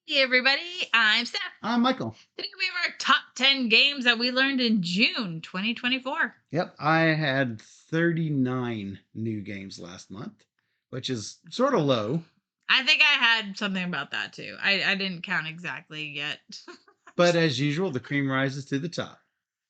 Hey everybody, I'm Steph. I'm Michael. Today we have our top 10 games that we learned in June 2024. Yep, I had 39 new games last month, which is sort of low. I think I had something about that too. I didn't count exactly yet. But as usual, the cream rises to the top.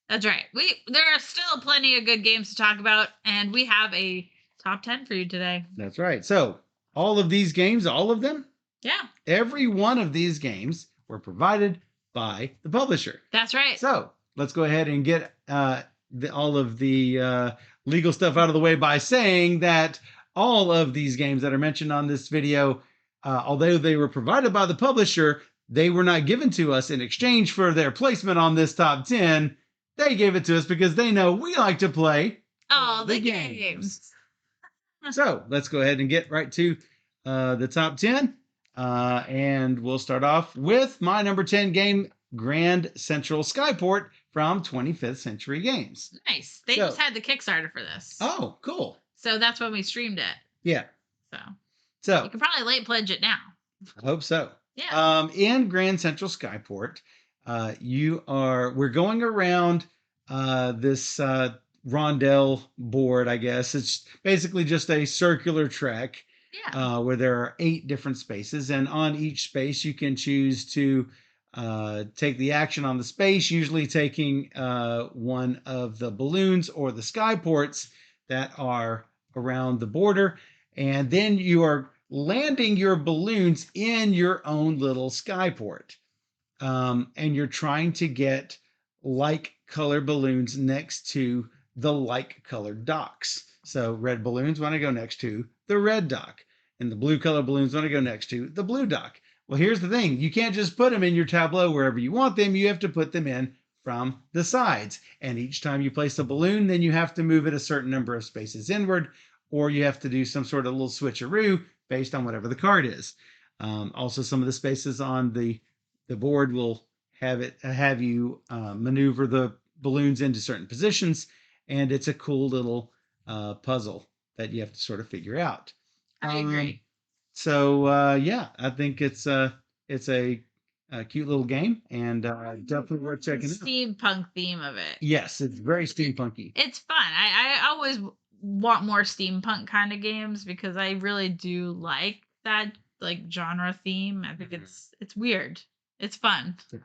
That's right. There are still plenty of good games to talk about, and we have a top 10 for you today. That's right. So, all of these games, all of them, Yeah, every one of these games were provided by the publisher. that's right. So, let's go ahead and get all of the legal stuff out of the way by saying that all of these games that are mentioned on this video, although they were provided by the publisher, they were not given to us in exchange for their placement on this top 10. They gave it to us because they know we like to play all the games. So let's go ahead and get right to the top 10. And we'll start off with my number 10 game, Grand Central Skyport from 25th Century Games. Nice. They just had the Kickstarter for this. Oh, cool. So that's when we streamed it. Yeah. So you can probably late pledge it now. I hope so. Yeah. In Grand Central Skyport, we're going around this rondel board, I guess. It's basically just a circular track. Yeah. Where there are 8 different spaces, and on each space you can choose to take the action on the space, usually taking one of the balloons or the skyports that are around the border, and then you are landing your balloons in your own little skyport, and you're trying to get like color balloons next to the like colored docks. So red balloons want to go next to the red dock, and the blue color balloons want to go next to the blue dock. Well, here's the thing. You can't just put them in your tableau wherever you want them. You have to put them in from the sides. And each time you place a balloon, then you have to move it a certain number of spaces inward, or you have to do some sort of little switcheroo based on whatever the card is. Also, some of the spaces on the board will have you maneuver the balloons into certain positions, and it's a cool little puzzle that you have to sort of figure out. I agree. So yeah, I think it's a cute little game, and definitely worth checking out. Steampunk theme of it. Yes, it's very steampunky. It's fun. I always want more steampunk kind of games because I really do like that genre theme. I think it's weird. It's fun. Yeah.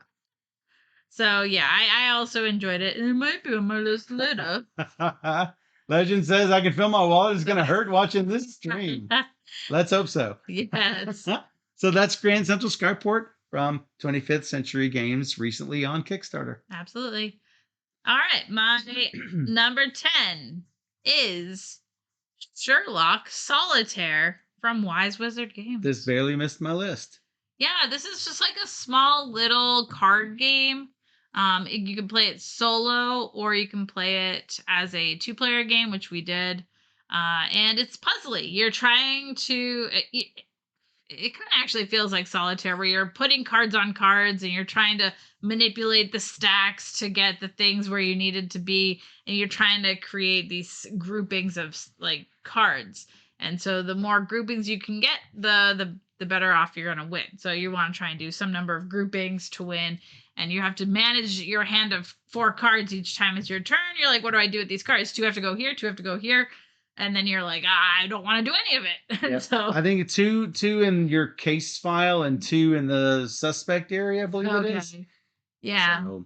So yeah, I also enjoyed it, and it might be on my list later. Legend says I can feel my wallet is going to hurt watching this stream. Let's hope so. Yes. So that's Grand Central Skyport from 25th Century Games, recently on Kickstarter. Absolutely. All right, my number 10 is Sherlock Solitaire from Wise Wizard Games. This barely missed my list. Yeah, this is just like a small little card game. You can play it solo, or you can play it as a 2-player game, which we did. And it's puzzly. You're trying to... It kind of actually feels like Solitaire, where you're putting cards on cards, and you're trying to manipulate the stacks to get the things where you needed to be, and you're trying to create these groupings of cards. And so the more groupings you can get, the better off you're going to win. So you want to try and do some number of groupings to win. And you have to manage your hand of 4 cards each time it's your turn. You're like, what do I do with these cards? 2 have to go here, 2 have to go here. And then you're like, I don't want to do any of it. Yep. So I think two in your case file and 2 in the suspect area, I believe it is. Yeah. So.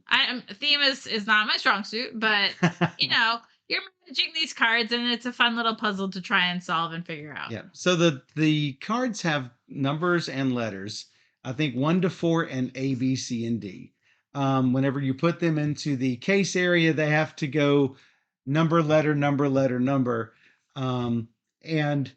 Theme is not my strong suit, but you're managing these cards, and it's a fun little puzzle to try and solve and figure out. Yeah. So the cards have numbers and letters. I think 1 to 4 and A, B, C, and D. Whenever you put them into the case area, they have to go number, letter, number, letter, number. And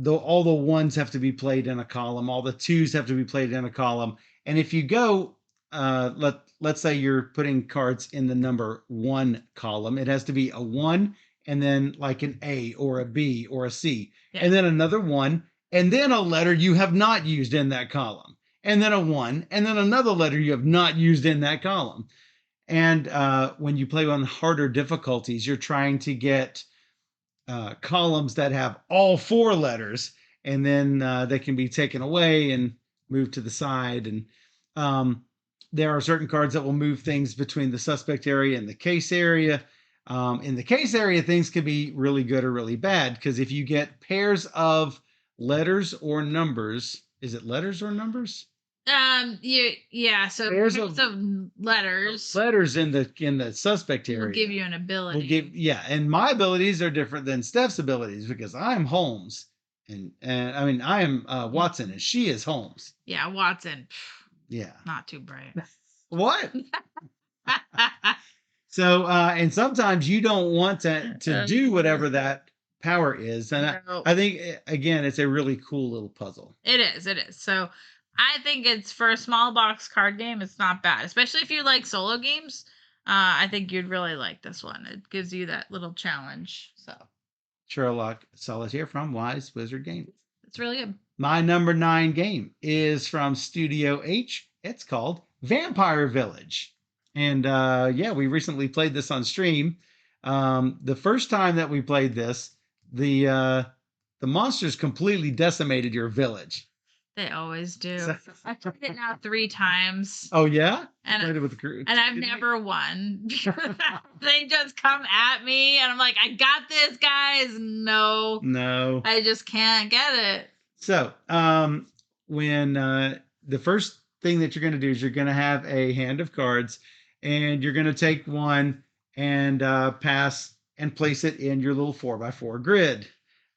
all the 1s have to be played in a column. All the 2s have to be played in a column. And if you go, let's say you're putting cards in the number 1 column, it has to be a 1 and then like an A or a B or a C, and then another 1, and then a letter you have not used in that column, and then a 1, and then another letter you have not used in that column. And when you play on harder difficulties, you're trying to get columns that have all 4 letters, and then they can be taken away, and move to the side, and there are certain cards that will move things between the suspect area and the case area. In the case area, things can be really good or really bad, because if you get pairs of letters or numbers, is it letters or numbers? So Pairs pairs of letters Letters in the suspect area will give you an ability. and my abilities are different than Steph's abilities, because I'm Holmes, and I mean I am Watson, and she is Holmes. Yeah, Watson. Yeah, not too bright. What? So and sometimes you don't want to do whatever that power is, and No. I think again it's a really cool little puzzle. It is. So I think it's, for a small box card game, it's not bad, especially if you like solo games. I think you'd really like this one. It gives you that little challenge. So Sherlock Solitaire from Wise Wizard Games. it's really good. My number 9 game is from Studio H. It's called Vampire Village. And yeah, we recently played this on stream. The first time that we played this, the monsters completely decimated your village. They always do. I've played it now 3 times. Oh, yeah? And, played it with the crew. And I've never won. They just come at me, and I'm like, I got this, guys. No. I just can't get it. So, when the first thing that you're going to do is you're going to have a hand of cards, and you're going to take one and pass and place it in your little 4x4 grid.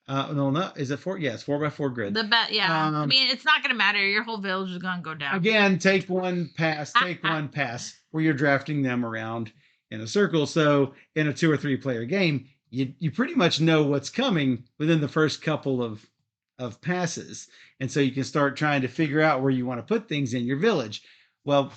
No, is it 4? Yeah, it's 4x4 grid. I mean, it's not going to matter. Your whole village is going to go down. Again, take one pass, where you're drafting them around in a circle. So in a 2 or 3 player game, you pretty much know what's coming within the first couple of passes. And so you can start trying to figure out where you want to put things in your village. Well,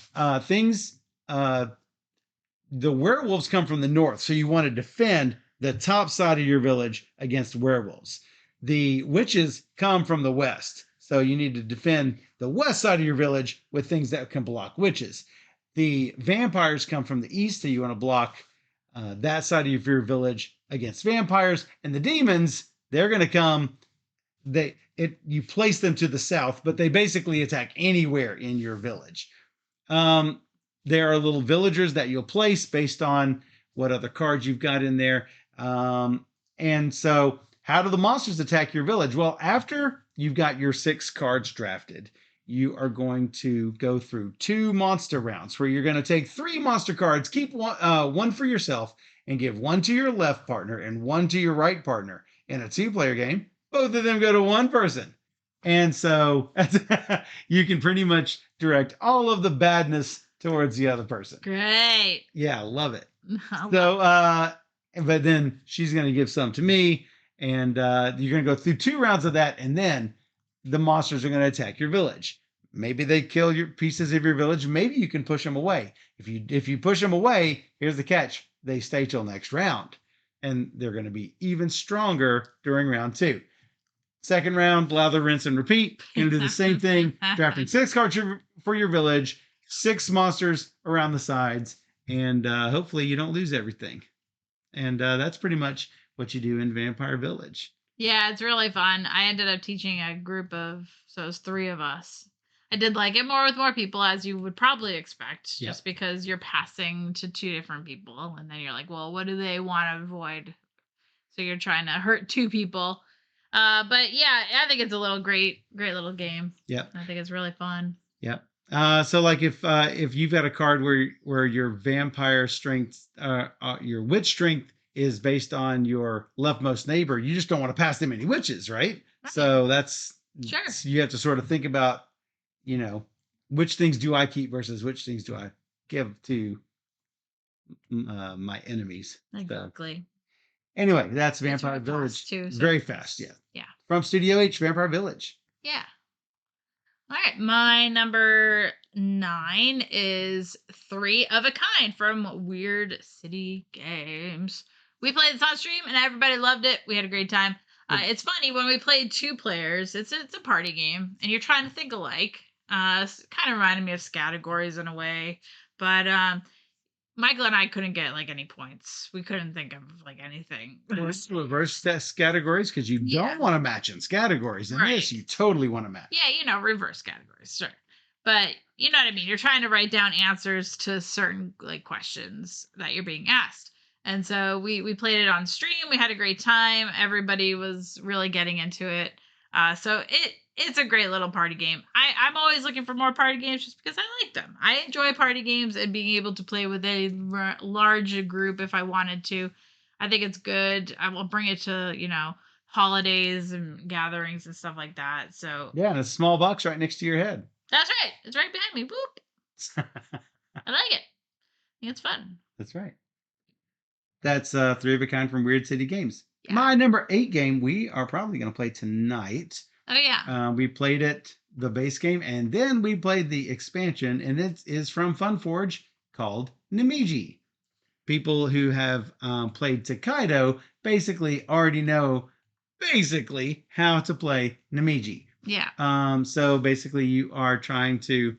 the werewolves come from the north, so you want to defend the top side of your village against werewolves. The witches come from the west, so you need to defend the west side of your village with things that can block witches. The vampires come from the east, so you want to block that side of your village against vampires. And the demons, they're going to come. You place them to the south, but they basically attack anywhere in your village. There are little villagers that you'll place based on what other cards you've got in there. And so how do the monsters attack your village? Well, after you've got your 6 cards drafted, you are going to go through 2 monster rounds where you're going to take 3 monster cards, keep one for yourself, and give 1 to your left partner and 1 to your right partner. In a 2-player game, both of them go to 1 person. And so you can pretty much direct all of the badness towards the other person. Great. Yeah, love it. So, but then she's going to give some to me, and you're going to go through 2 rounds of that, and then the monsters are going to attack your village. Maybe they kill your pieces of your village. Maybe you can push them away. If you push them away, here's the catch: they stay till next round, and they're going to be even stronger during round 2. Second round, lather, rinse, and repeat. You're going to do the same thing, drafting 6 cards for your village, 6 monsters around the sides, and hopefully you don't lose everything. And that's pretty much what you do in Vampire Village. Yeah, it's really fun. I ended up teaching a group of, so it was 3 of us. I did like it more with more people, as you would probably expect, just because you're passing to 2 different people, and then you're like, well, what do they want to avoid? So you're trying to hurt 2 people. But yeah, I think it's a great little game. Yep. I think it's really fun. Yep. So like if you've got a card where your vampire strength, your witch strength is based on your leftmost neighbor, you just don't want to pass them any witches, right? So that's sure. You have to sort of think about, which things do I keep versus which things do I give to my enemies. Exactly. So, anyway, that's Vampire Village. Too, so. Very fast, yeah. Yeah. From Studio H, Vampire Village. Yeah. All right, my number 9 is 3 of a Kind from Weird City Games. We played this on stream, and everybody loved it. We had a great time. It's funny, when we played 2 players, it's a party game, and you're trying to think alike. Kind of reminded me of Categories in a way, but Michael and I couldn't get like any points. We couldn't think of like anything. Reverse test categories because you Yeah. don't want to match in categories. In Right. this, you totally want to match. Yeah, reverse categories, sure. But you know what I mean? You're trying to write down answers to certain like questions that you're being asked. And so we played it on stream. We had a great time. Everybody was really getting into it. So it's a great little party game. I'm always looking for more party games just because I like them. I enjoy party games and being able to play with a larger group if I wanted to. I think it's good. I will bring it to, holidays and gatherings and stuff like that. So Yeah, and a small box right next to your head. that's right. It's right behind me. Boop. I like it. I think it's fun. That's right. That's 3 of a kind from Weird City Games. Yeah. My number 8 game we are probably going to play tonight. Oh yeah. We played it, the base game, and then we played the expansion, and it is from Funforge called Namiji. People who have played Takedo basically already know how to play Namiji. Yeah. So basically you are trying to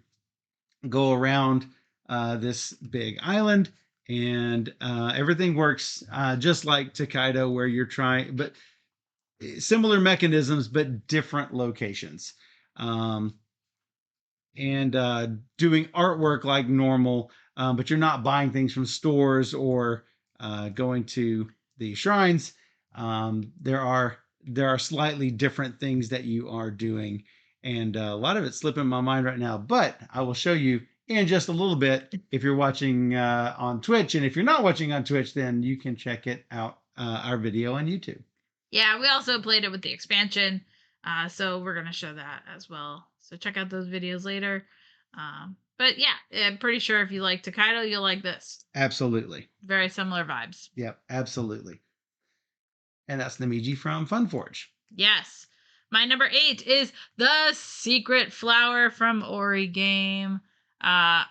go around this big island, and everything works just like Takedo, where you're trying, but similar mechanisms, but different locations. And doing artwork like normal, but you're not buying things from stores or going to the shrines. There are slightly different things that you are doing, and a lot of it's slipping my mind right now, but I will show you in just a little bit if you're watching on Twitch. And if you're not watching on Twitch, then you can check it out, our video on YouTube. Yeah, we also played it with the expansion, so we're going to show that as well. So check out those videos later. But yeah, I'm pretty sure if you like Takedo, you'll like this. Absolutely. Very similar vibes. Yep, absolutely. And that's Namiji from Funforge. Yes. My number 8 is The Secret Flower from Ori Game. I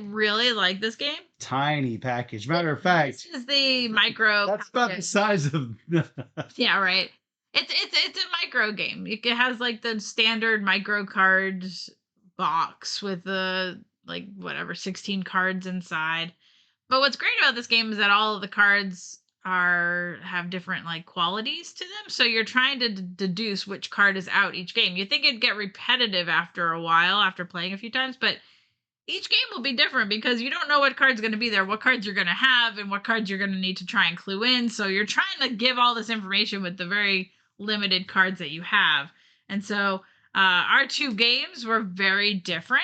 really like this game. Tiny package. Matter of fact, this is the micro. That's about the size of. Yeah, right. It's a micro game. It has like the standard micro card box with the 16 cards inside. But what's great about this game is that all of the cards have different like qualities to them. So you're trying to deduce which card is out each game. You think it'd get repetitive after a while, after playing a few times, but each game will be different because you don't know what card's going to be there, what cards you're going to have, and what cards you're going to need to try and clue in. So you're trying to give all this information with the very limited cards that you have. And so our 2 games were very different.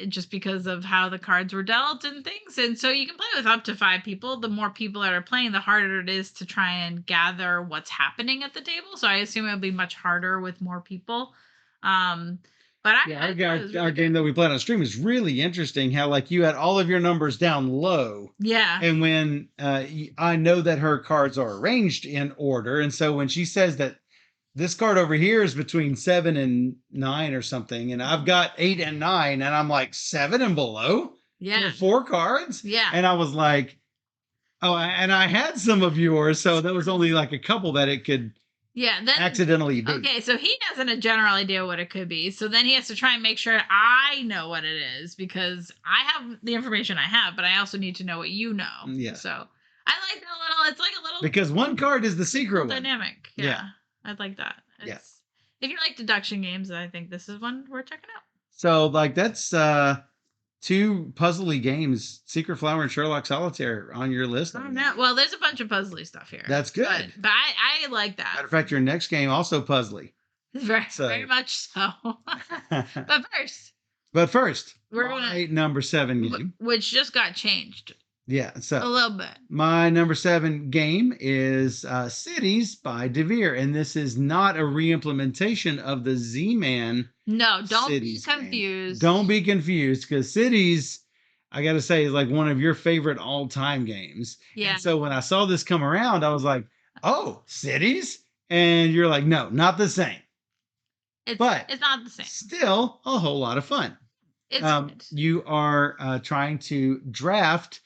Just because of how the cards were dealt and things. And so you can play with up to 5 people. The more people that are playing, the harder it is to try and gather what's happening at the table. So I assume it'll be much harder with more people. But our game that we played on stream is really interesting. How like you had all of your numbers down low. Yeah. And when I know that her cards are arranged in order, and so when she says that this card over here is between 7 and 9 or something, and I've got 8 and 9, and I'm like 7 and below. Yeah. 4 cards. Yeah. And I was like, oh, and I had some of yours, so there was only like a couple that it could. Yeah, then accidentally be. Okay, so he hasn't a general idea what it could be. So then he has to try and make sure I know what it is because I have the information I have, but I also need to know what you know. Yeah. So I like that little. It's like a little because one card is the secret dynamic. one. Yeah, I'd like that. Yes. If you like deduction games, I think this is one worth checking out. So like that's 2 puzzly games, Secret Flower and Sherlock Solitaire, on your list. Oh, no. Well, there's a bunch of puzzly stuff here. That's good. But I like that. Matter of fact, your next game also puzzly. Very much so. But first, we're my number 7 game, which just got changed. Yeah, so a little bit. My number 7 game is Cities by DeVere, and this is not a re-implementation of the Z-Man. No, don't Cities be confused. Game. Don't be confused, because Cities, I got to say, is like one of your favorite all-time games. Yeah. And so when I saw this come around, I was like, "Oh, Cities," and you're like, "No, not the same." It's not the same. Still, a whole lot of fun. It's good. You are trying to draft.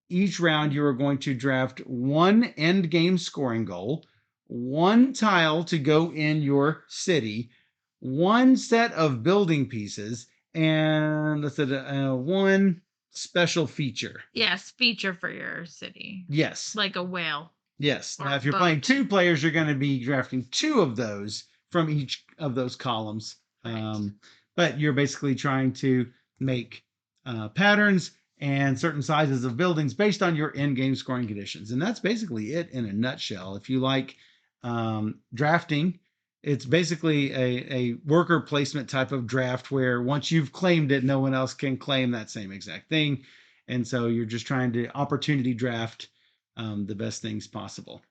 Each round you are going to draft 1 end game scoring goal, 1 tile to go in your city, 1 set of building pieces, and that's one special feature. Yes, feature for your city. Yes. Like a whale. Yes. Or Now, a if you're playing boat. 2 players, you're going to be drafting 2 of those from each of those columns. Right. But you're basically trying to make patterns and certain sizes of buildings based on your in-game scoring conditions. And that's basically it in a nutshell. If you like drafting, it's basically a worker placement type of draft where once you've claimed it, no one else can claim that same exact thing. And so you're just trying to opportunity draft the best things possible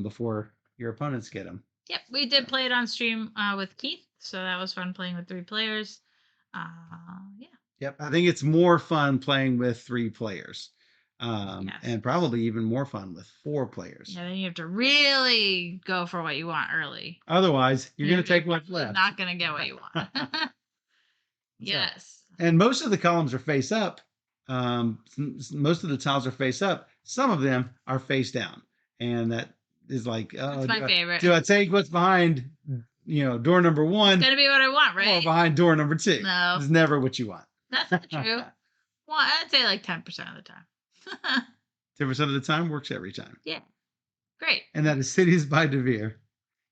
before your opponents get them. Yep, we did play it on stream with Keith, so that was fun playing with 3 players. Yeah. Yep, I think it's more fun playing with 3 players. Yes. And probably even more fun with 4 players. Yeah, then you have to really go for what you want early. Otherwise, you're going to take what's left. Not going to get what you want. Yes. And most of the columns are face up. Most of the tiles are face up. Some of them are face down. And that is like, that's my favorite. Do I take what's behind, door number 1? It's going to be what I want, right? Or behind door number 2. No. It's never what you want. That's not true. Well, I'd say like 10% of the time. 10% of the time works every time. Yeah. Great. And that is Cities by DeVere.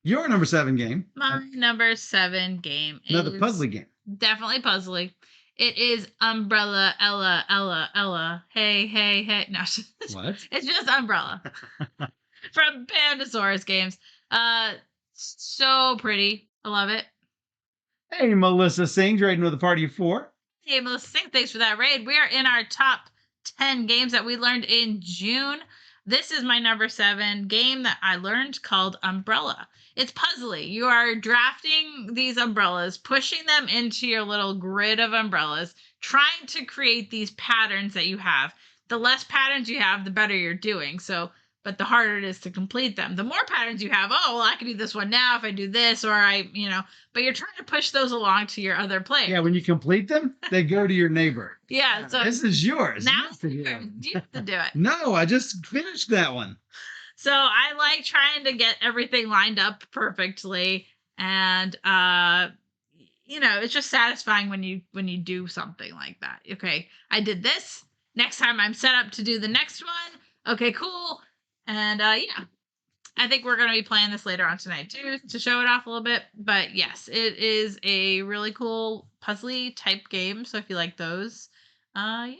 Your number 7 game. My number 7 game is another puzzly game. Definitely puzzly. It is Umbrella Ella. Hey, hey, hey. No, what? It's just Umbrella from Pandasaurus Games. So pretty. I love it. Hey, Melissa Sings, raiding with a party of 4. Hey, Melissa Sings, thanks for that raid. We are in our top 10 games that we learned in June. This is my number 7 game that I learned called Umbrella. It's puzzly. You are drafting these umbrellas, pushing them into your little grid of umbrellas, trying to create these patterns that you have. The less patterns you have, the better you're doing. But the harder it is to complete them. The more patterns you have, I can do this one now if I do this, but you're trying to push those along to your other players. Yeah, when you complete them, they go to your neighbor. Yeah, so this is yours. Now you have to do it. No, I just finished that one. So I like trying to get everything lined up perfectly, and it's just satisfying when you do something like that. Okay, I did this. Next time I'm set up to do the next one. Okay, cool. And I think we're going to be playing this later on tonight too to show it off a little bit. But yes, it is a really cool puzzly type game. So if you like those, yeah.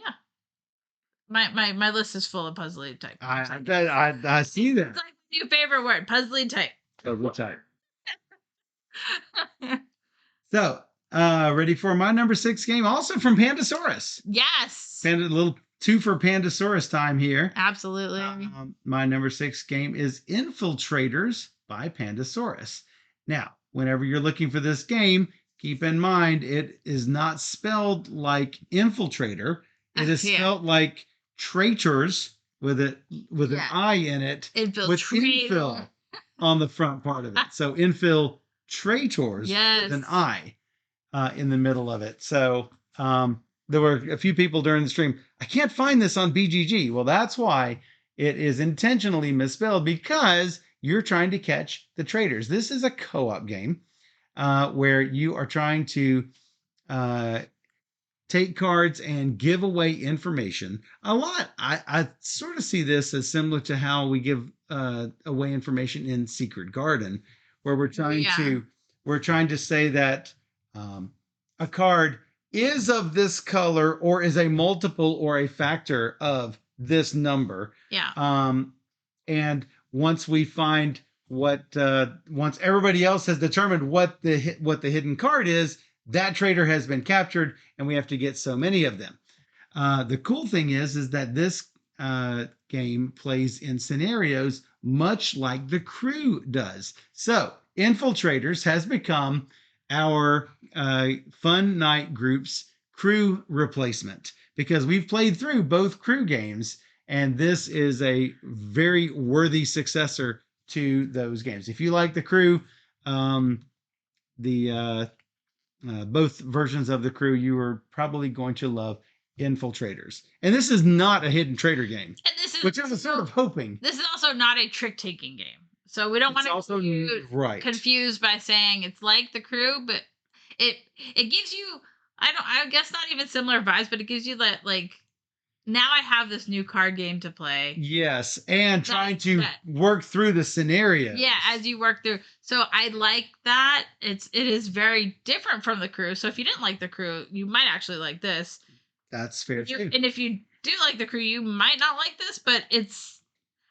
My list is full of puzzly type games. I see that. It's like my new favorite word, puzzly type. Puzzly type. So, ready for my number 6 game, also from Pandasaurus. Yes. A little 2 for Pandasaurus time here. Absolutely. My number 6 game is Infiltraitors by Pandasaurus. Now, whenever you're looking for this game, keep in mind it is not spelled like infiltrator. It is spelled like traitors with an I in it, with infil on the front part of it. So Infiltraitors with an I in the middle of it. So there were a few people during the stream, I can't find this on BGG. Well, that's why it is intentionally misspelled, because you're trying to catch the traitors. This is a co-op game where you are trying to take cards and give away information. A lot. I sort of see this as similar to how we give away information in Secret Garden, where we're trying to say that a card is of this color or is a multiple or a factor of this number. Yeah. And once we find once everybody else has determined what the hidden card is, that traitor has been captured, and we have to get so many of them. The cool thing is that this game plays in scenarios much like the Crew does. So Infiltrators has become our Fun Night Group's Crew replacement, because we've played through both Crew games, and this is a very worthy successor to those games. If you like the Crew, both versions of the Crew, you are probably going to love Infiltrators. And this is not a hidden traitor game, which I was sort of hoping. This is also not a trick-taking game. So we don't want to get confused by saying it's like the Crew, but it gives you I guess not even similar vibes, but it gives you that like now I have this new card game to play. Yes, and trying That to that work through the scenarios. yeah, as you work through. So I like that. It is very different from the crew. So if you didn't like the crew, you might actually like this. That's fair too. And if you do like the crew, you might not like this, but it's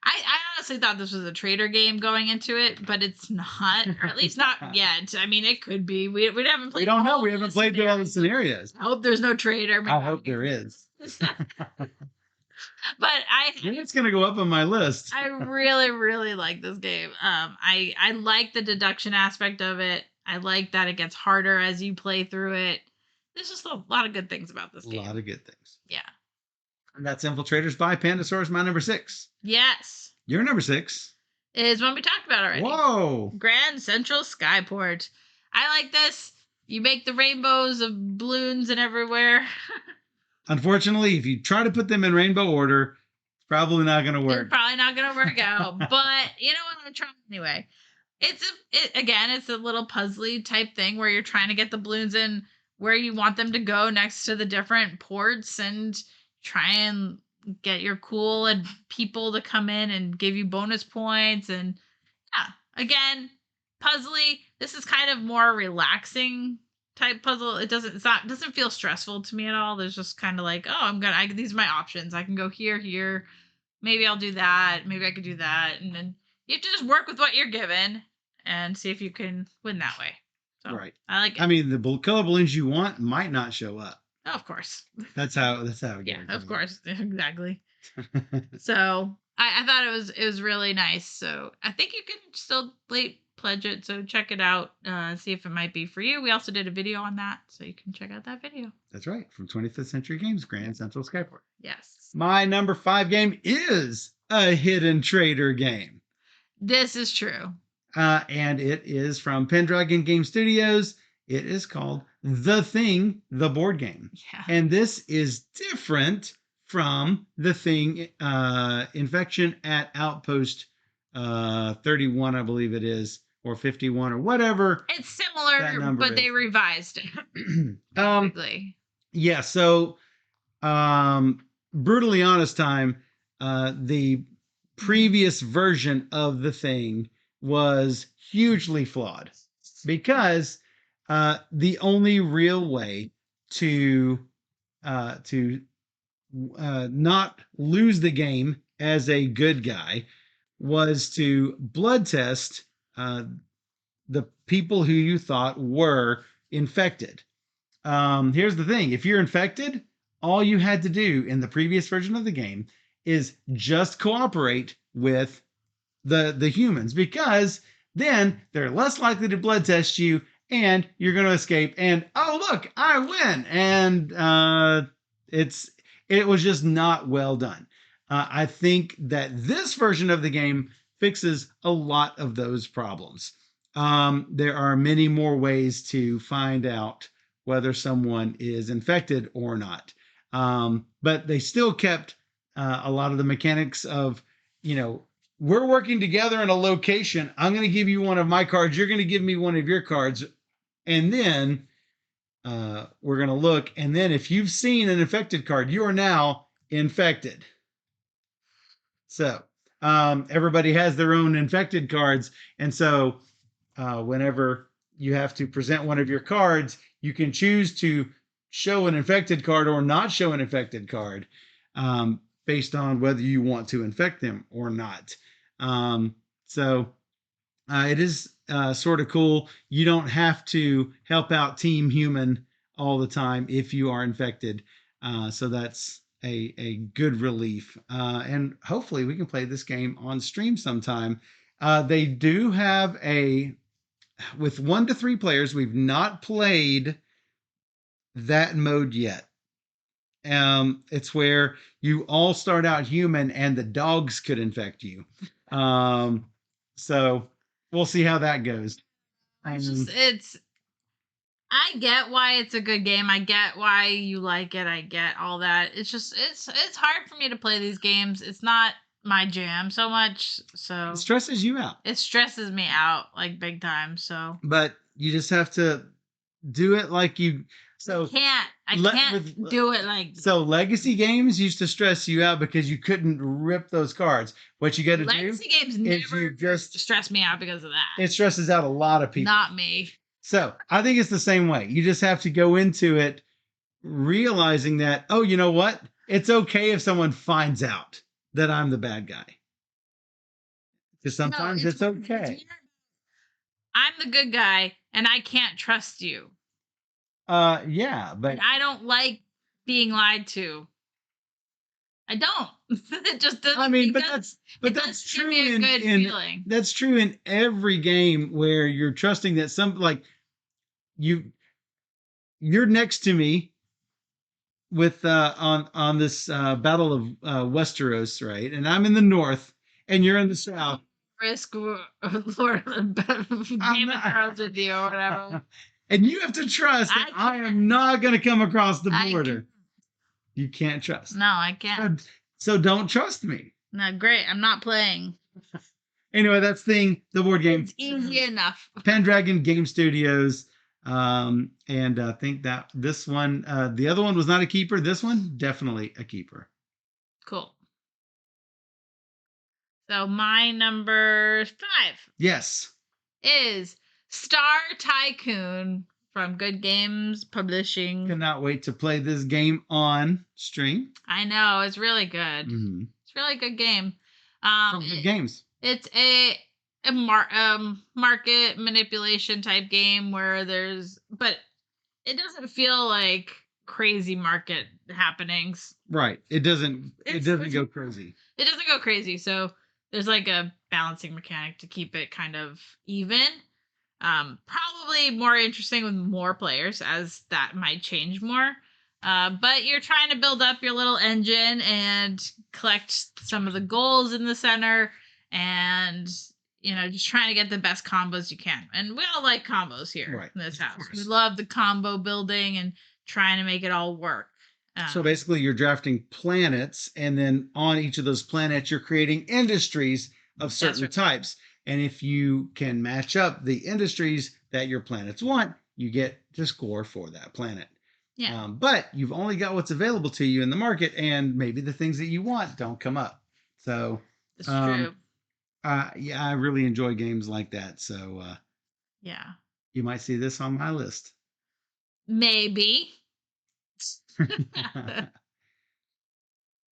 I honestly thought this was a trader game going into it, but it's not, or at least not yet. I mean, it could be. We haven't played. We don't know. We haven't played through all the scenarios. I hope there's no trader. I hope there is. But And it's going to go up on my list. I really, really like this game. I like the deduction aspect of it. I like that it gets harder as you play through it. There's just a lot of good things about this A game. lot of good things. Yeah. And that's Infiltrators by Pandasaurus, my number 6. Yes. Your number 6 is one we talked about already. Whoa. Grand Central Skyport. I like this. You make the rainbows of balloons and everywhere. Unfortunately, if you try to put them in rainbow order, it's probably not going to work. It's probably not going to work out. But you know what? I'm trying anyway. It's a little puzzly type thing where you're trying to get the balloons in where you want them to go next to the different ports and try and get your cool and people to come in and give you bonus points. And yeah, again, puzzly. This is kind of more relaxing type puzzle. Doesn't feel stressful to me at all. There's just kind of like, oh, these are my options. I can go here. Maybe I'll do that. Maybe I could do that. And then you have to just work with what you're given and see if you can win that way. So, right. I like it. I mean, the color balloons you want might not show up. Oh, of course. That's how it goes. Yeah, of course. Exactly. So I thought it was really nice. So I think you can still late pledge it. So check it out. See if it might be for you. We also did a video on that. So you can check out that video. That's right. From 25th Century Games, Grand Central Skyport. Yes. My number 5 game is a hidden trader game. This is true. And it is from Pendragon Game Studios. It is called The Thing, the board game. Yeah. And this is different from The Thing, Infection at Outpost 31, I believe it is, or 51 or whatever. It's similar, but they revised it. Yeah, so brutally honest time, the previous version of The Thing was hugely flawed because the only real way to not lose the game as a good guy was to blood test the people who you thought were infected. Here's the thing. If you're infected, all you had to do in the previous version of the game is just cooperate with the humans, because then they're less likely to blood test you and you're going to escape. And oh, look, I win. And it was just not well done. I think that this version of the game fixes a lot of those problems. There are many more ways to find out whether someone is infected or not. But they still kept a lot of the mechanics of, we're working together in a location. I'm going to give you one of my cards. You're going to give me one of your cards. And then we're going to look. And then if you've seen an infected card, you are now infected. So everybody has their own infected cards. And so whenever you have to present one of your cards, you can choose to show an infected card or not show an infected card based on whether you want to infect them or not. So it is sort of cool. You don't have to help out Team Human all the time if you are infected. So that's a good relief. And hopefully we can play this game on stream sometime. They do have with 1 to 3 players. We've not played that mode yet. It's where you all start out human and the dogs could infect you. So we'll see how that goes. I get why it's a good game. I get why you like it. I get all that. It's just it's hard for me to play these games. It's not my jam so much. So it stresses you out. It stresses me out like big time. So but you just have to do it like So I le- can't with- do it like So legacy games used to stress you out because you couldn't rip those cards. What you got to do legacy games is never you just stress me out because of that. it stresses out a lot of people. Not me. So I think it's the same way. You just have to go into it realizing that, oh, you know what? It's okay if someone finds out that I'm the bad guy. Because sometimes it's okay. I'm the good guy and I can't trust you. Yeah, but And I don't like being lied to. I don't. It just doesn't. I mean, it but does that's give true me a good in feeling. that's true in every game where you're trusting that some like you're next to me with on this battle of Westeros, right? And I'm in the north and you're in the south. Risk Lord Game of Thrones with you or whatever. And you have to trust that I am not going to come across the border. You can't trust. No, I can't. So don't trust me. No, great. I'm not playing. Anyway, that's the board game. It's easy enough. Pendragon Game Studios. And I think that this one, the other one was not a keeper. This one, definitely a keeper. Cool. So my number 5. Yes. Is Star Tycoon from Good Games Publishing. Cannot wait to play this game on stream. I know, it's really good. Mm-hmm. It's a really good game. From Good Games. It's a market manipulation type game where but it doesn't feel like crazy market happenings. Right. It doesn't go crazy. It doesn't go crazy. So there's like a balancing mechanic to keep it kind of even. Probably more interesting with more players, as that might change more. But you're trying to build up your little engine and collect some of the goals in the center and, just trying to get the best combos you can. And we all like combos here in this house. We love the combo building and trying to make it all work. So basically you're drafting planets, and then on each of those planets, you're creating industries of certain types. And if you can match up the industries that your planets want, you get to score for that planet. Yeah. But you've only got what's available to you in the market, and maybe the things that you want don't come up. So it's true. Yeah, I really enjoy games like that. So yeah, you might see this on my list. Maybe. So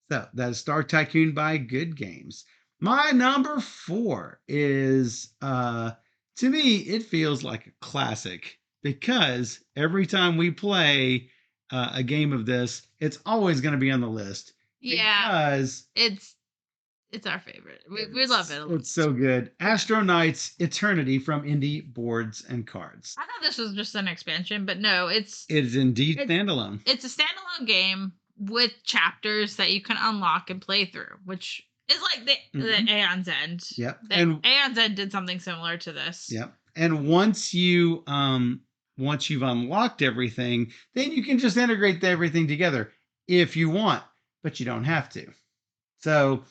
that is Star Tycoon by Good Games. My number 4 is, to me, it feels like a classic because every time we play a game of this, it's always going to be on the list. Yeah, because it's our favorite. We love it. It's so good. Astro Knights Eternity from Indie Boards and Cards. I thought this was just an expansion, but no, it is indeed standalone. It's a standalone game with chapters that you can unlock and play through, which is like the Aeon's End. Yep. And Aeon's End did something similar to this. Yep. And once you've unlocked everything, then you can just integrate everything together if you want, but you don't have to. So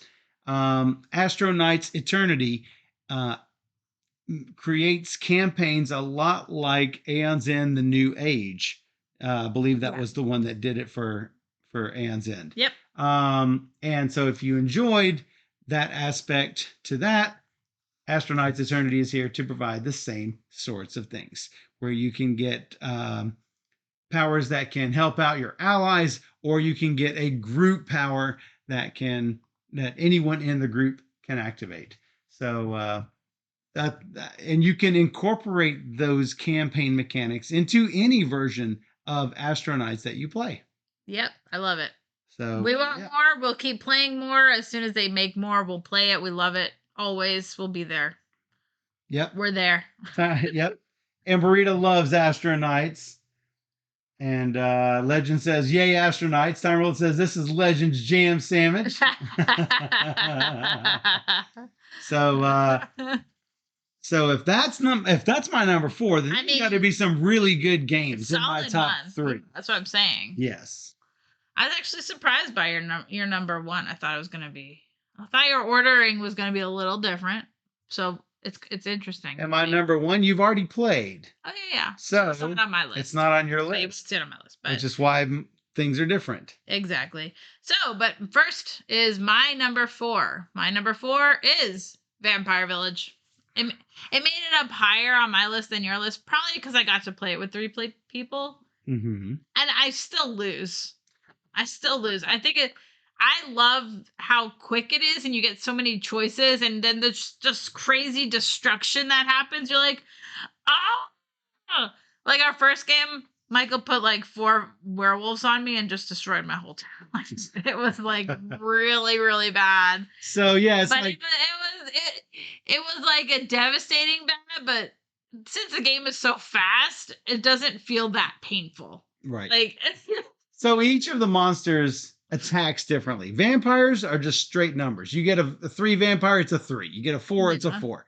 Astro Knights Eternity creates campaigns a lot like Aeon's End, The New Age. I believe that was the one that did it for Aeon's End. Yep. And so if you enjoyed that aspect to that, Astro Knights Eternity is here to provide the same sorts of things, where you can get powers that can help out your allies, or you can get a group power that anyone in the group can activate. So and you can incorporate those campaign mechanics into any version of Astro Knights that you play. Yep, I love it. So we want more. We'll keep playing more. As soon as they make more, we'll play it. We love it. Always. We'll be there. Yep. We're there. Yep. And Burrito loves Astro Knights. And Legend says, yay, Astro Knights. Time World says, this is Legend's jam sandwich. So if that's my number 4, then there's got to be some really good games in my top 3. That's what I'm saying. Yes. I was actually surprised by your number 1. I thought your ordering was going to be a little different. So It's interesting. And my number 1, you've already played. Oh yeah. So It's not on my list. it's not on your So you list. won't see it on my list, but Which is why things are different. exactly. So, but first is my number 4. My number 4 is Vampire Village. It made it up higher on my list than your list, probably because I got to play it with 3 people. Mm-hmm. And I still lose. I think I love how quick it is, and you get so many choices, and then there's just crazy destruction that happens. You're like, oh, like our first game, Michael put like 4 werewolves on me and just destroyed my whole town. It was like really, really bad. So yeah, it's But like it was like a devastating bad, but since the game is so fast, it doesn't feel that painful. right. Like So each of the monsters attacks differently. Vampires are just straight numbers. You get a 3 vampire, it's a 3. You get a 4, it's a 4.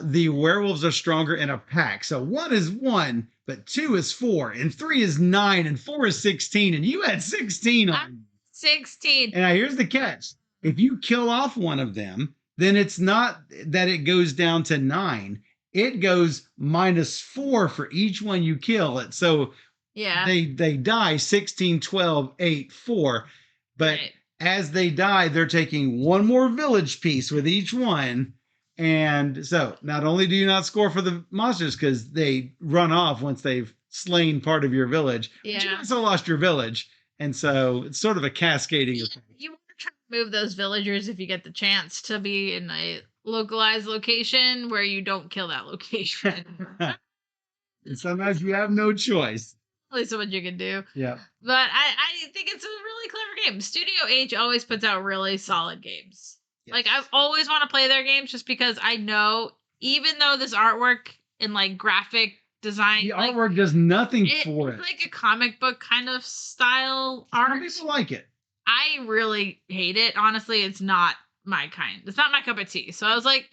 The werewolves are stronger in a pack. So 1 is 1, but 2 is 4, and 3 is 9, and 4 is 16, and you had 16 on. 16. And now here's the catch. If you kill off one of them, then it's not that it goes down to 9. It goes -4 for each one you kill. So yeah, they die 16, 12, 8, 4. But right. as they die, they're taking 1 more village piece with each one. And so not only do you not score for the monsters because they run off once they've slain part of your village, but you also lost your village. And so it's sort of a cascading effect. You want to try to move those villagers if you get the chance to be in a localized location where you don't kill that location. And sometimes you have no choice. At least what you can do. Yeah. But I think it's a really clever game. Studio H always puts out really solid games. Yes. Like I always want to play their games just because I know even though this artwork and like graphic design, the artwork does nothing for it. It's like a comic book kind of style art. Some people like it. I really hate it. Honestly, it's not my kind. It's not my cup of tea. So I was like,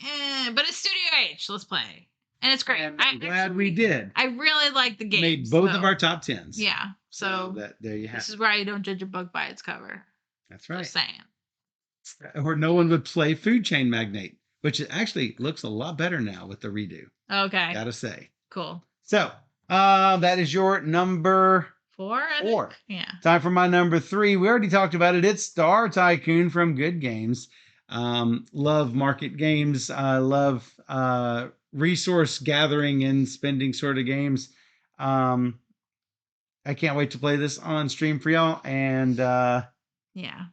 but it's Studio H. Let's play. And it's great. And I'm glad we did. I really like the game. Made both of our top 10s. Yeah. So there you have it. This is where you don't judge a book by its cover. That's right. Just saying. Or no one would play Food Chain Magnate, which actually looks a lot better now with the redo. Okay. Gotta say. Cool. So, that is your number 4. 4. Yeah. Time for my number 3. We already talked about it. It's Star Tycoon from Good Games. Love market games. I love resource gathering and spending sort of games. I can't wait to play this on stream for y'all. And yeah,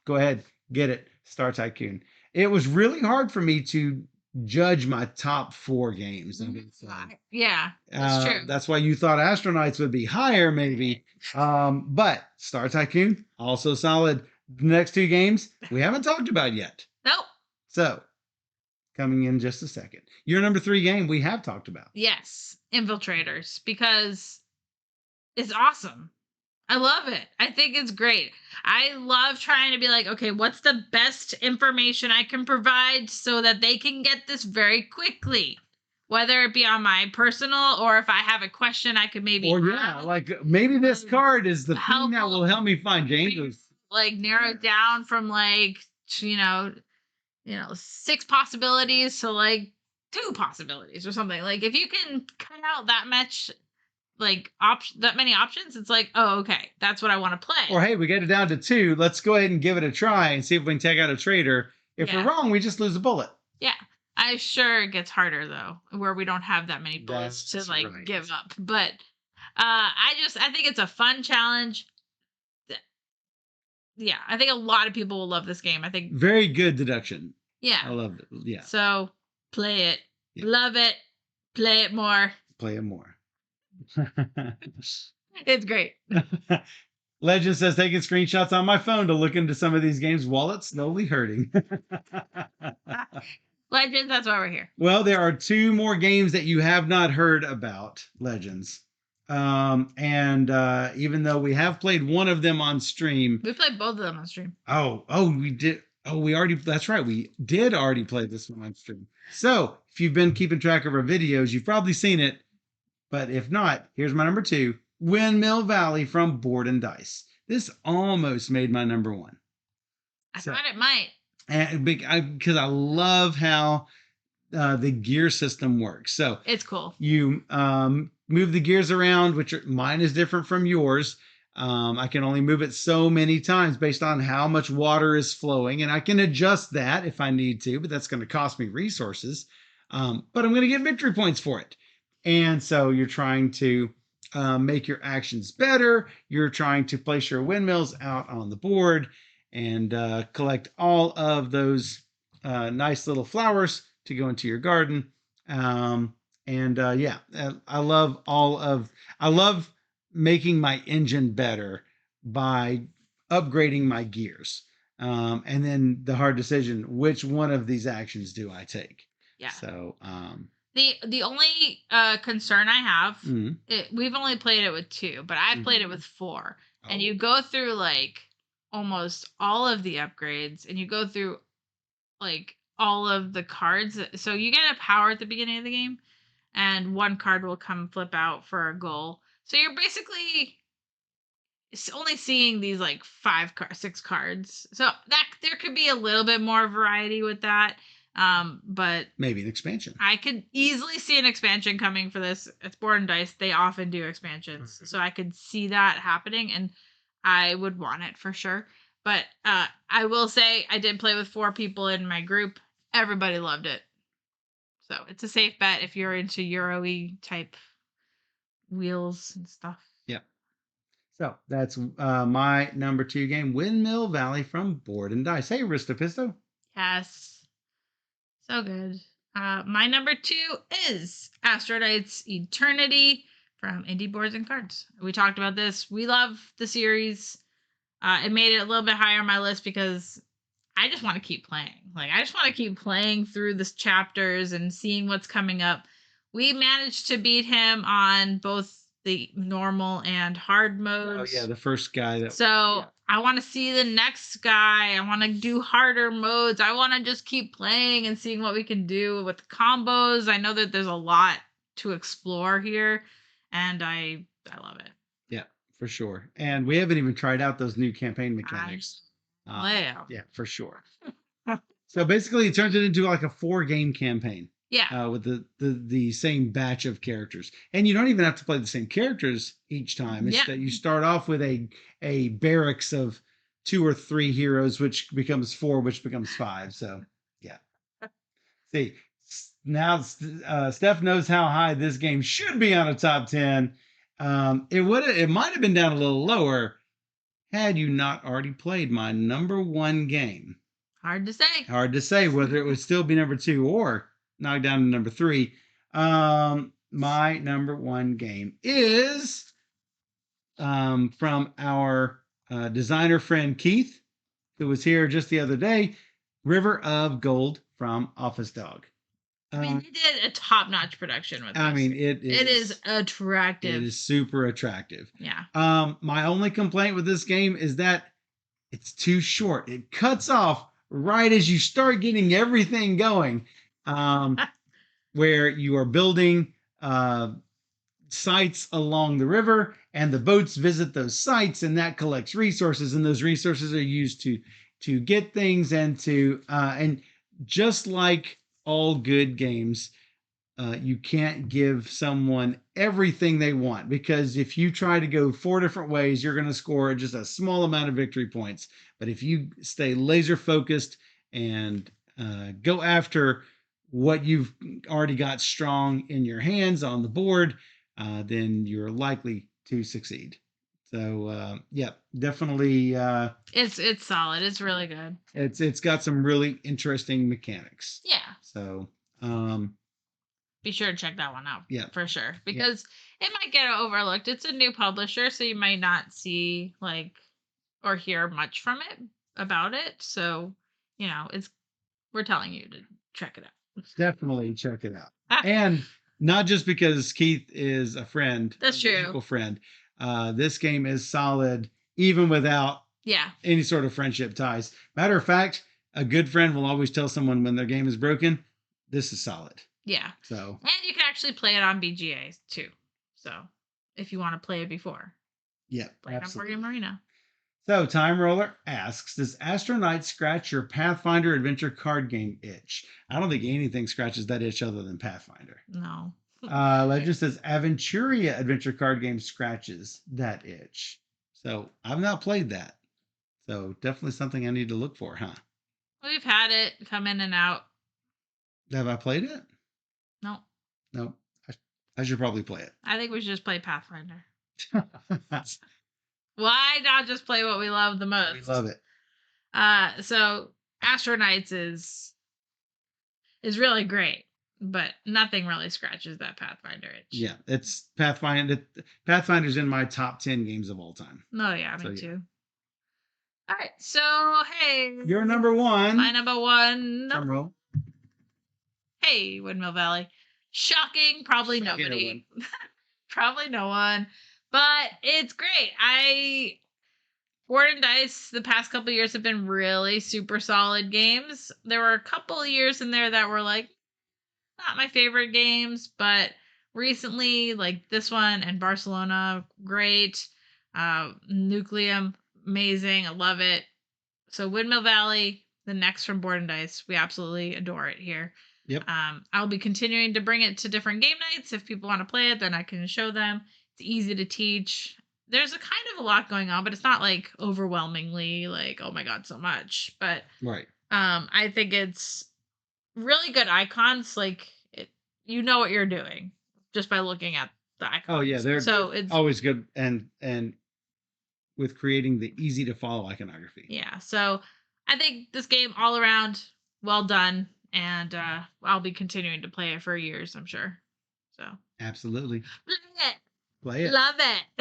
go ahead, get it. Star Tycoon. It was really hard for me to judge my top 4 games. Yeah, that's true. That's why you thought Astronauts would be higher, maybe. But Star Tycoon, also solid. The next 2 games we haven't talked about yet. Nope. So, coming in just a second. Your number 3 game we have talked about. Yes, Infiltraitors, because it's awesome. I love it. I think it's great. I love trying to be like, okay, what's the best information I can provide so that they can get this very quickly? Whether it be on my personal or if I have a question, I could maybe. Or like maybe this card is the thing that will help me find James. Like narrow it down from like, 6 possibilities to like 2 possibilities or something. Like if you can cut out that much. Like that many options, it's like, oh, okay, that's what I want to play. Or hey, we get it down to 2. Let's go ahead and give it a try and see if we can take out a trader. If we're wrong, we just lose a bullet. Yeah, I'm sure it gets harder though, where we don't have that many bullets to like give up. But I think it's a fun challenge. Yeah, I think a lot of people will love this game. I think very good deduction. Yeah, I love it. Yeah. So play it, love it, play it more. Play it more. It's great. Legend says taking screenshots on my phone to look into some of these games while it's slowly hurting. Legends, that's why we're here. Well, there are 2 more games that you have not heard about, Legends. And even though we have played one of them on stream. We played both of them on stream. Oh, we did. Oh, that's right. We did already play this one on stream. So if you've been keeping track of our videos, you've probably seen it. But if not, here's my number 2, Windmill Valley from Board and Dice. This almost made my number 1. I thought it might. And because I love how the gear system works. So It's cool. you move the gears around, mine is different from yours. I can only move it so many times based on how much water is flowing, and I can adjust that if I need to, but that's going to cost me resources. But I'm going to get victory points for it. And so you're trying to make your actions better. You're trying to place your windmills out on the board and collect all of those nice little flowers to go into your garden. I love making my engine better by upgrading my gears. And then the hard decision, which one of these actions do I take? Yeah. So the only concern I have, mhm. we've only played it with 2, but I've played it with 4. And you go through like almost all of the upgrades, and you go through like all of the cards. So you get a power at the beginning of the game, and one card will come flip out for a goal. So you're basically only seeing these like 6 cards. So that there could be a little bit more variety with that. But maybe an expansion. I could easily see an expansion coming for this. It's Board and Dice. They often do expansions. Mm-hmm. So I could see that happening, and I would want it for sure. But I will say I did play with 4 people in my group. Everybody loved it. So it's a safe bet if you're into Euro-y type wheels and stuff. Yep. So that's my number 2 game, Windmill Valley from Board and Dice. Hey, Ristopisto. Yes. So good. My number 2 is Astro Eternity from Indie Boards and Cards. We talked about this. We love the series. It made it a little bit higher on my list because I just want to keep playing. Like, I just want to keep playing through the chapters and seeing what's coming up. We managed to beat him on both the normal and hard modes. Oh yeah, the first guy. I want to see the next guy. I want to do harder modes. I want to just keep playing and seeing what we can do with the combos. I know that there's a lot to explore here, and I love it. Yeah, for sure. And we haven't even tried out those new campaign mechanics. Wow. Yeah, for sure. So basically, it turns it into like a 4-game campaign. Yeah. With the same batch of characters, and you don't even have to play the same characters each time. It's that you start off with a barracks of 2 or 3 heroes, which becomes 4, which becomes 5. So yeah. See, now Steph knows how high this game should be on a top 10. It might have been down a little lower had you not already played my number 1 game. Hard to say whether it would still be number 2 or knocked down to number 3. My number 1 game is from our designer friend Keith, who was here just the other day, River of Gold from Office Dog. I mean, they did a top-notch production with this. I mean, it is attractive. It is super attractive. Yeah. My only complaint with this game is that it's too short. It cuts off right as you start getting everything going. Where you are building sites along the river, and the boats visit those sites, and that collects resources, and those resources are used to get things and just like all good games, you can't give someone everything they want, because if you try to go 4 different ways, you're going to score just a small amount of victory points. But if you stay laser focused and go after what you've already got strong in your hands on the board, then you're likely to succeed. So yeah, definitely. It's solid. It's really good. It's got some really interesting mechanics. Yeah. So be sure to check that one out. Yeah, for sure, because it might get overlooked. It's a new publisher, so you might not see or hear much from it about it. So we're telling you to check it out. Definitely check it out. And not just because Keith is a friend. That's true. Musical friend. This game is solid even without any sort of friendship ties. Matter of fact, a good friend will always tell someone when their game is broken, this is solid. Yeah. So. And you can actually play it on BGA too. So if you want to play it before. Yeah, play it on Boardgame Arena. So, Time Roller asks, does Astro scratch your Pathfinder adventure card game itch? I don't think anything scratches that itch other than Pathfinder. No. Legend says Aventuria adventure card game scratches that itch. So, I've not played that. So, definitely something I need to look for, huh? We've had it come in and out. Have I played it? No. No. I should probably play it. I think we should just play Pathfinder. Why not just play what we love the most? We love it. So Astro is really great, but nothing really scratches that Pathfinder itch. Yeah, it's Pathfinder. Pathfinder's in my top 10 games of all time. Oh yeah, me too. All right, so hey, you're number one. My number one. Drum roll. Hey, Windmill Valley. Shocking, probably nobody. Probably no one. But it's great. Board and Dice the past couple years have been really super solid games. There were a couple of years in there that were like not my favorite games, but recently, like this one and Barcelona, great. Nucleum, amazing. I love it. So Windmill Valley, the next from Board and Dice, we absolutely adore it here. Yep. I'll be continuing to bring it to different game nights. If people want to play it, then I can show them. It's easy to teach. There's a kind of a lot going on, but it's not like overwhelmingly like, oh my God, so much. But right. I think it's really good icons. Like you know what you're doing just by looking at the icons. Oh yeah, it's always good and with creating the easy to follow iconography. Yeah. So I think this game all around well done. And I'll be continuing to play it for years, I'm sure. So absolutely. Play it. Love it.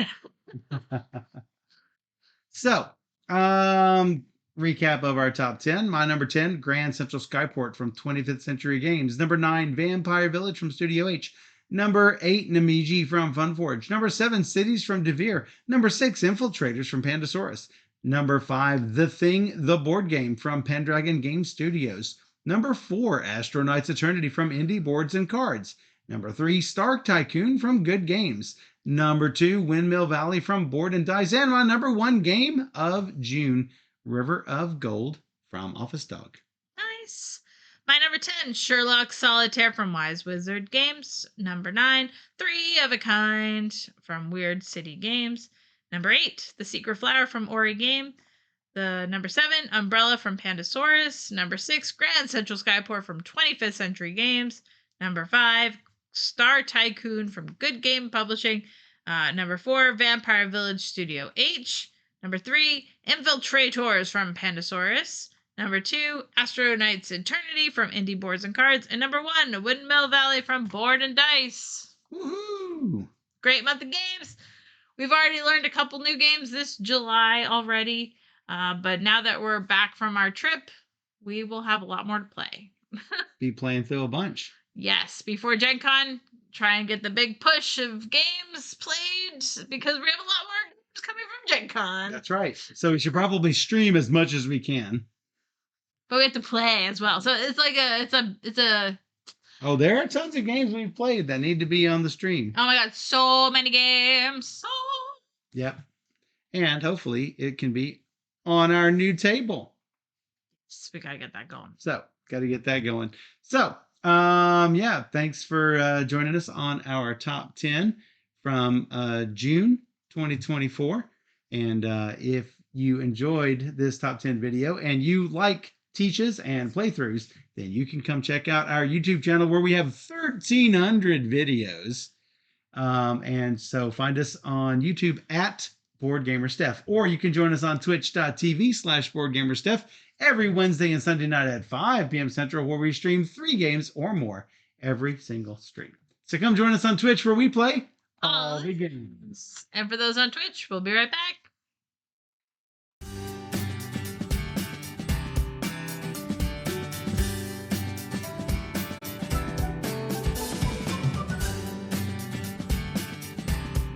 So, recap of our top 10. My number 10, Grand Central Skyport from 25th Century Games. Number 9, Vampire Village from Studio H. Number 8, Namiji from Funforge. Number 7, Cities from Devere. Number 6, Infiltrators from Pandasaurus. Number 5, The Thing, the board game from Pendragon Game Studios. Number 4, Astro Eternity from Indie Boards and Cards. Number 3, Stark Tycoon from Good Games. Number 2, Windmill Valley from Board and Dice. And my number 1 game of June, River of Gold from Office Dog. Nice. My number 10, Sherlock Solitaire from Wise Wizard Games. Number 9, 3 of a Kind from Weird City Games. Number 8, The Secret Flower from Ori Game. The number 7, Umbrella from Pandasaurus. Number 6, Grand Central Skyport from 25th Century Games. Number 5, Star Tycoon from Good Game Publishing. Number 4, Vampire Village Studio H. Number 3, Infiltrators from Pandasaurus. Number 2, Astro Eternity from Indie Boards and Cards. And number 1, Windmill Valley from Board and Dice. Woohoo! Great month of games. We've already learned a couple new games this July already. But now that we're back from our trip, we will have a lot more to play. Be playing through a bunch. Yes, before Gen Con, try and get the big push of games played because we have a lot more games coming from Gen Con. That's right. So we should probably stream as much as we can. But we have to play as well. So it's like it's a Oh, there are tons of games we've played that need to be on the stream. Oh my God, so many games. Yep. And hopefully it can be on our new table. So we gotta get that going. So, gotta get that going. So, yeah, thanks for joining us on our top 10 from June 2024. And if you enjoyed this top 10 video and you like teaches and playthroughs, then you can come check out our YouTube channel where we have 1,300 videos. And so find us on YouTube at BoardGamerSteph, or you can join us on twitch.tv/BoardGamerSteph every Wednesday and Sunday night at 5 p.m. Central, where we stream 3 games or more every single stream. So come join us on Twitch where we play all the games. And for those on Twitch, we'll be right back.